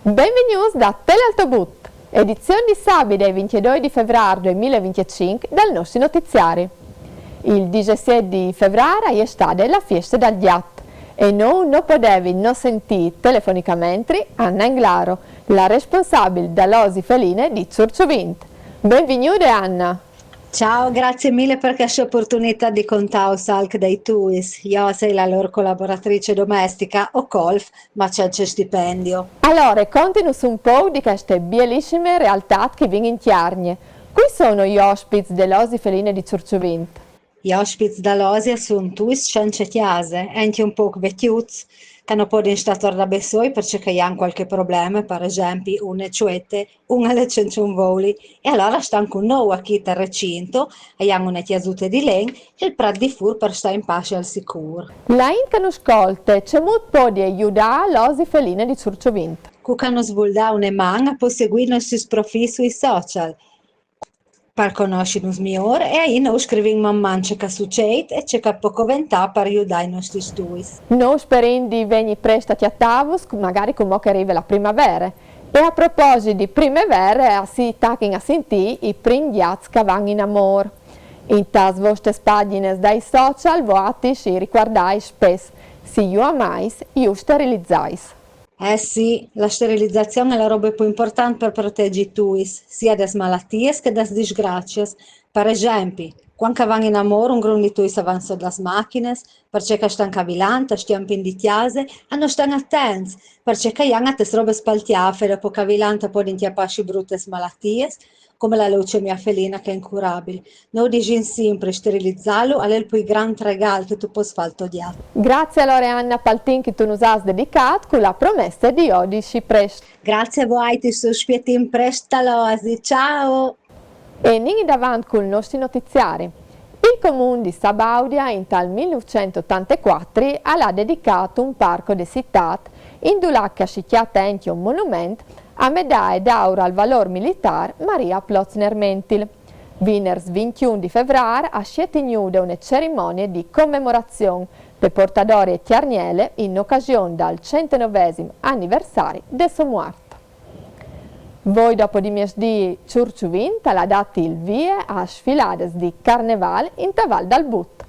Benvenuti da Telaltobut, edizione di sabato 22 di febbraio 2025 dal nostro notiziario. Il 17 di febbraio è stata la festa del Giat e noi non potevi non sentire telefonicamente Anna Englaro, la responsabile dell'Osi Feline di Ciurciuvint. Benvenuta Anna! Ciao, grazie mille per questa opportunità di contare salc dei tuis. Io sei la loro collaboratrice domestica o colf, ma c'è stipendio. Allora, contanos un po' di queste bellissime realtà che vengono in Chiarnie. Qui sono gli ospiti dell'Osi Feline di Ciurciuvint. Gli ospiti dall'Osia sono tuis scienziate, anche un po' vecchiuzi, che non possono stare da besoi perché hanno qualche problema, per esempio una ciuette, una le voli, e allora stanno con noi a chi il recinto, e hanno una chiasuta di legno e il prat di fur per stare in pace al sicuro. La incanoscolte c'è molto po' di aiutare l'Osi Feline di Ciurciuvint. Cucano svuldà una man, può seguire i nostri profili sui social, per conoscerci migliore e ahí noi scriviamo man man ciò che succede e ciò che può commentare per aiutare i nostri studi. Noi speriamo di venire presto a Tavus, magari come che arriva la primavera. E a proposito di primavera, si taccano a sentire i primi jazz che vanno in amore. In tas vostre pagine dai social, voi ci ricordate spesso, se io amais, io sterilizzais. Eh sì, la sterilizzazione è la roba più importante per proteggere i tuis, sia dalle malattie che dalle disgrazie. Per esempio, quando vanno in amore, un gruppo di tuis avanza dalle macchine, perché stanno cavilando, stiamo in chiase, e non stanno attenti, perché hanno queste robe spaltiate, dopo cavilando poi inchiapparsi brutte malattie, come la leucemia felina che è incurabile. Noi diciamo sempre, sterilizzarlo è il più grande regalo che tu possa fare al diavolo. Grazie a Loreanna Paltin che tu nos hai dedicato con la promessa di oggi presto. Grazie a voi, ti sono spietin presto, ciao! E andiamo davanti con i nostri notiziari. Il comune di Sabaudia in tal 1984 ha dedicato un parco di città in cui ha scicchiato anche un monumento a medaglia d'oro al valor militare Maria Plotzner-Mentil. Venerdì 21 di febbraio a Scetignude una cerimonia di commemorazione per portatori e Tiarniele in occasione del 109° anniversario del suo morte. Voi dopo di mesdì Ciurciuvint ha dato il via a sfilate di Carnevale in Taval dal But.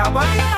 Baila, baila.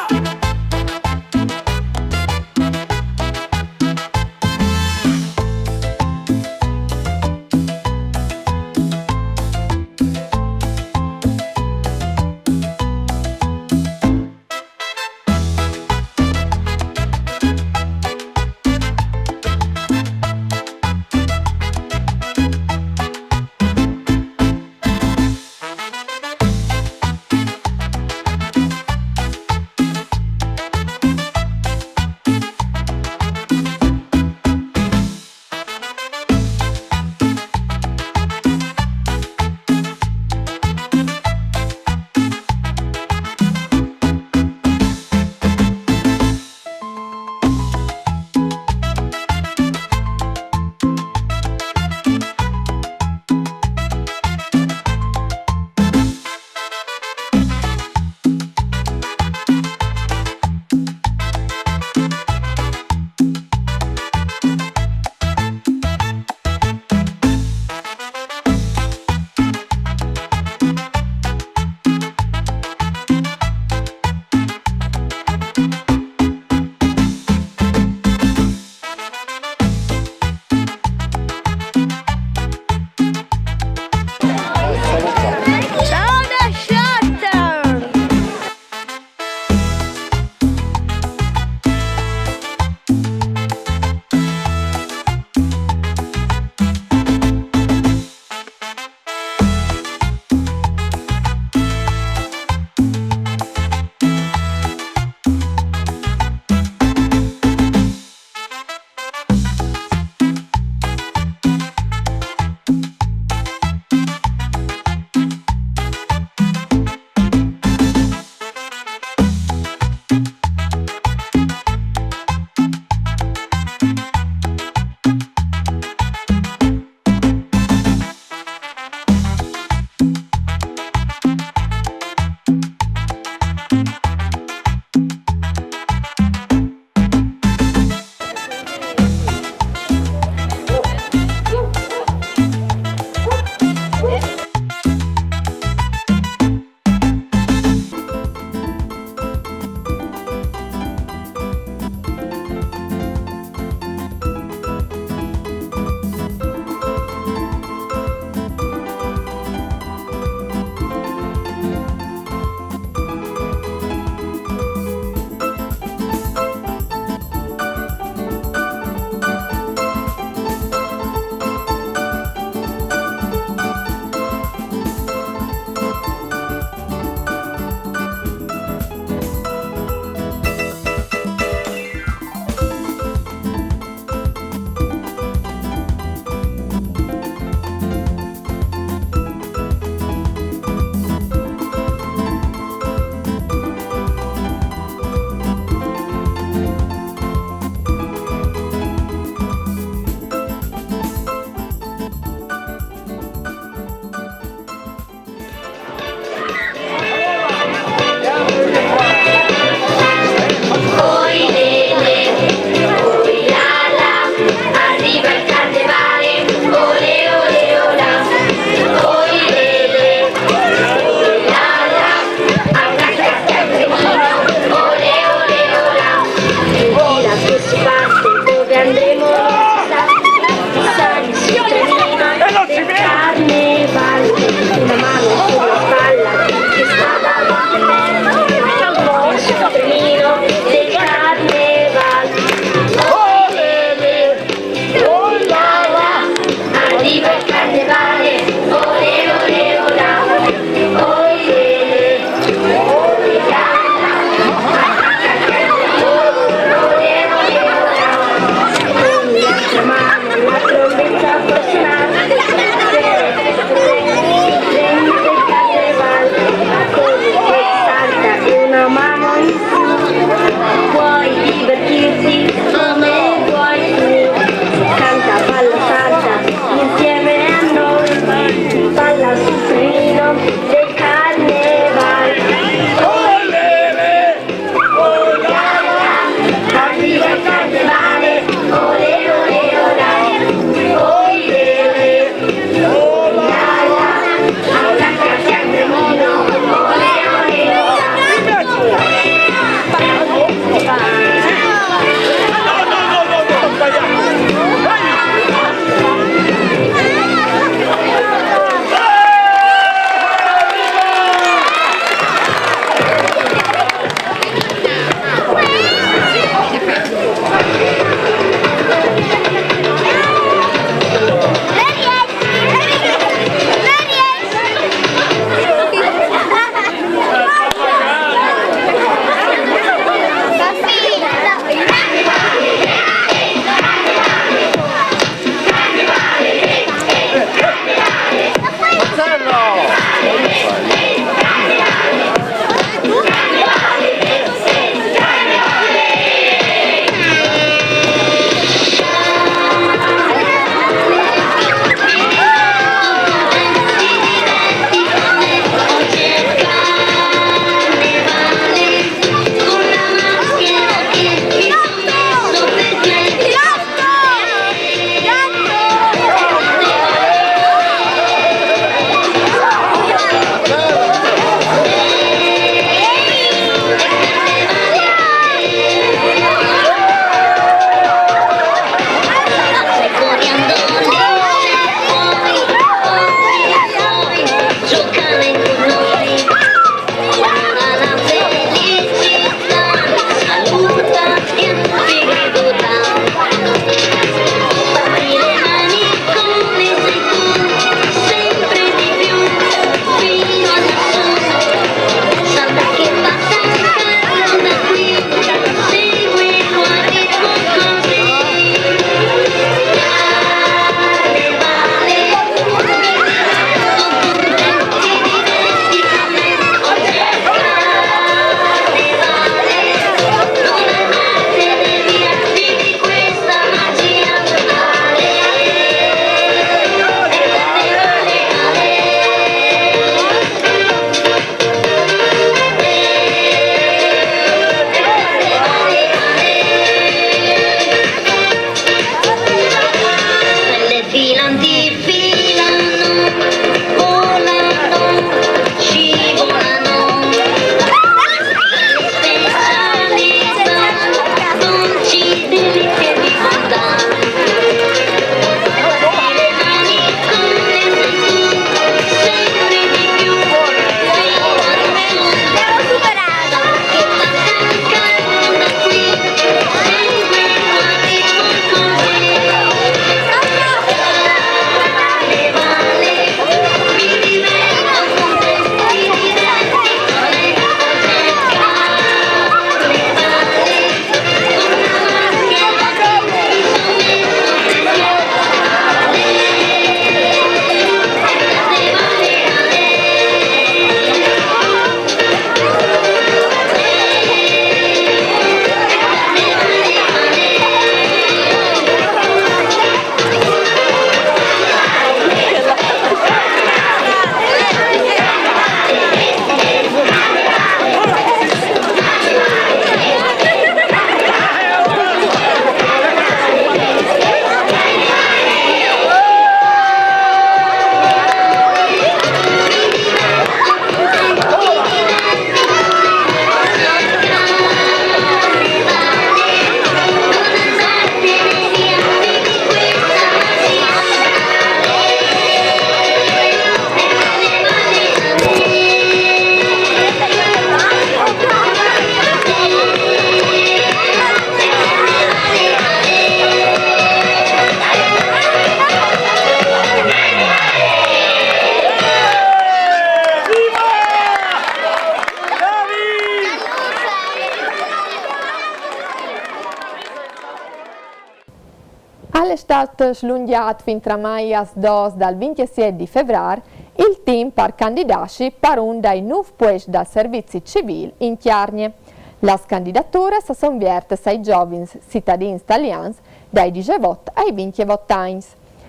stato slungiato fin tra mai a dos dal 27 di febbraio il team per candidarsi per un dei 9 puesti dal servizio civile in Chiarnie. Le candidature sono vierte ai giovani cittadini italiani dai 18 ai 28 anni.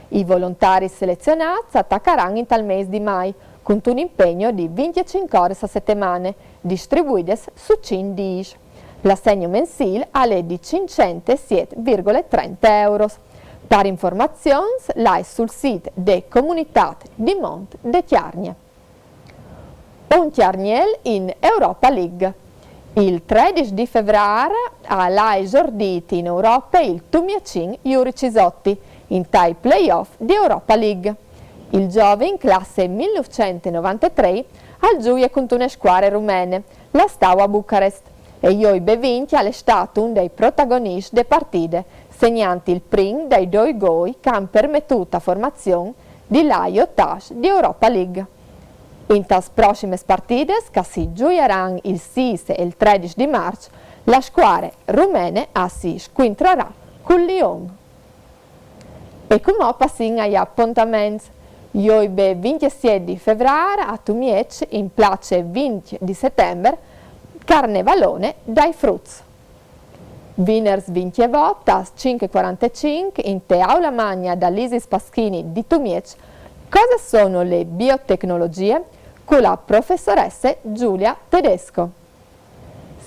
I volontari selezionati attaccheranno in tal mese di mai, con un impegno di 25 ore a settimana, distribuite su 5 giorni. L'assegno mensile è di 507,30 euro. Per informazioni, là sul sito de Comunità di Mont de Chiarnie. Un Chiarniel in Europa League. Il 13 di febbraio ha esordito in Europa il Tumiacin Juri Cisotti in tai playoff di Europa League. Il giovane in classe 1993 al gioia con una squadra rumene, la Steaua Bucarest, e Ioi Bevinti è stato uno dei protagonisti delle partite, segnanti il prim dei 2 gol che hanno permesso la formazione di l'Aiotage di Europa League. In tas prossime partite, che si gioieranno il 6 e il 13 di marzo, la squadra rumene si scontrerà con Lyon. E come passiamo agli appuntamenti? Ioi 27 di febbraio a Tumiec in place 20 di settembre, Carnevalone dai Fruits. Venerdì 28 a 5:45 in Te Aula Magna dall'Isis Paschini di Tumiec. Cosa sono le biotecnologie? Con la professoressa Giulia Tedesco.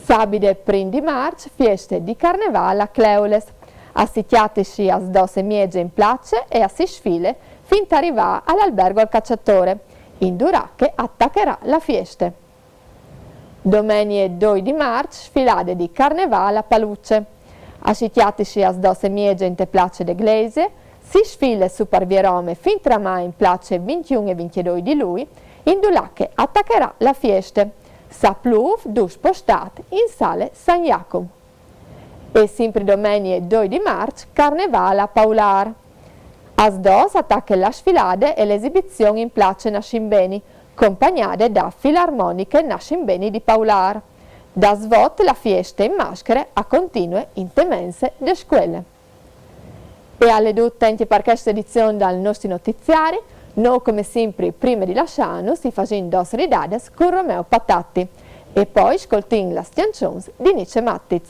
Sabato 1 di marzo, feste di Carnevale a Cleules. Assitiateci a 2:30 in place e a 6 sfile fin ad arrivare all'albergo al cacciatore. In Duracche attaccherà la festa. Domenica 2 di marzo, sfilate di Carnevale a Palucce. Assitiateci a 2:30 in te place de Glese, si sfile su Parvierome fin tra mai in place 21 e 22 di lui, in Duracche attaccherà la festa. Sapluv dus postat in sale San Jacopo. E sempre domenica 2 di marzo, Carnevale a Paular. A dos attacca la sfilade e l'esibizione in place Nascimbeni, accompagnate da filarmoniche Nascimbeni di Paular. Da svot la fiesta in maschere a continue in temense de scuole. E alle due attenti per questa edizione dal nostro notiziari, noi come sempre prima di lasciarnos si facciamo dos ridades con Romeo Patatti e poi ascoltiamo la canzoni di Nice Mattiz.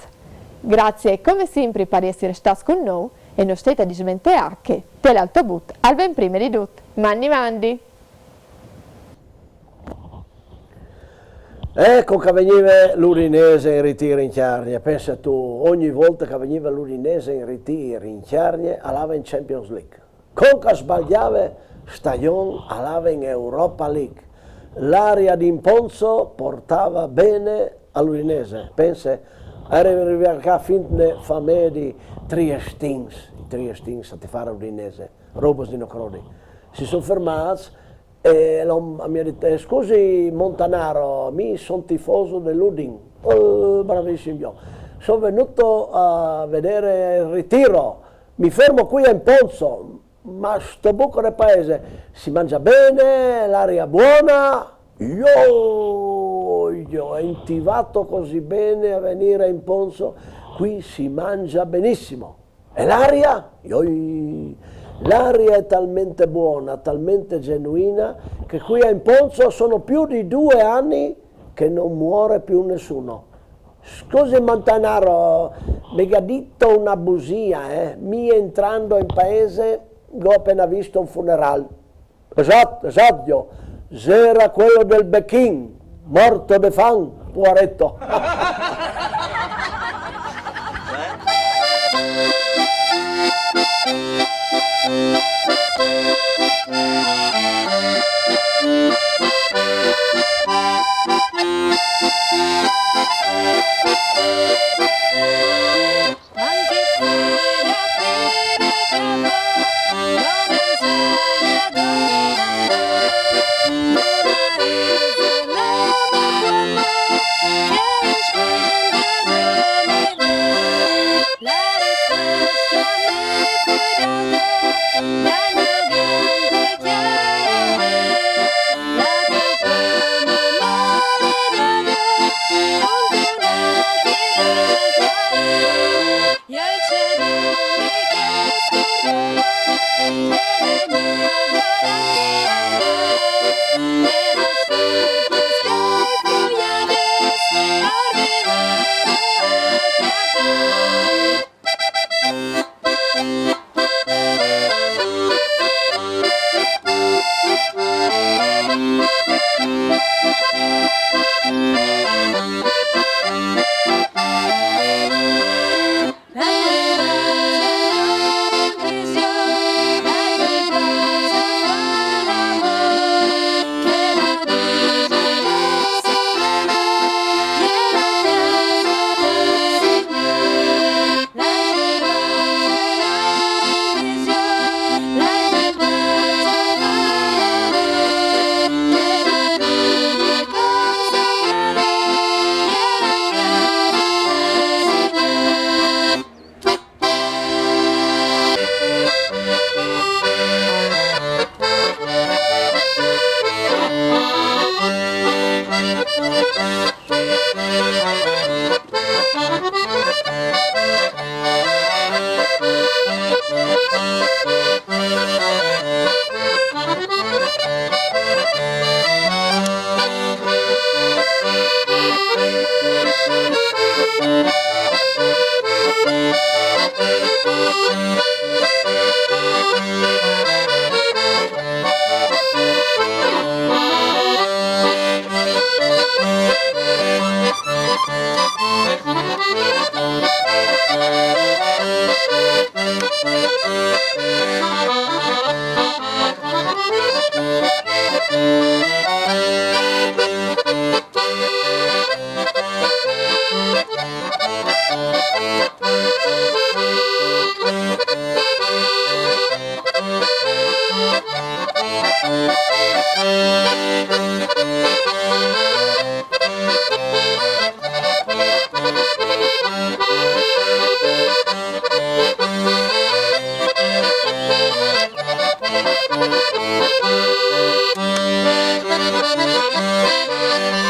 Grazie come sempre per essere stati con noi e non state di smentire che l'autobus al ben prima di tutto. Mandi mandi! Ecco che veniva l'Udinese in ritiro in Chiarnie, pensa tu, ogni volta che veniva l'Udinese in ritiro in Chiarnie andava in Champions League. Con che sbagliava stagione andava in Europa League. L'aria di Imponzo portava bene all'Udinese, pensa, era arrivata fin fame di Triestins, i Triestins a fare l'Udinese, Robos di Nocroni. Si sono fermati e mi ha detto, scusi Montanaro, mi sono tifoso dell'Udin, bravissimo, sono venuto a vedere il ritiro, mi fermo qui a Imponzo, ma sto buco del paese, si mangia bene, l'aria buona, io è intivato così bene a venire a Imponzo, qui si mangia benissimo, e l'aria? L'aria è talmente buona, talmente genuina, che qui a Imponzo sono più di 2 anni che non muore più nessuno. Scusi Montanaro, mi ha detto una bugia, mi entrando in paese, l'ho appena visto un funerale. Esatto, era quello del Becchin, morto de fan, poveretto. La risposta mi fu data dal mio Música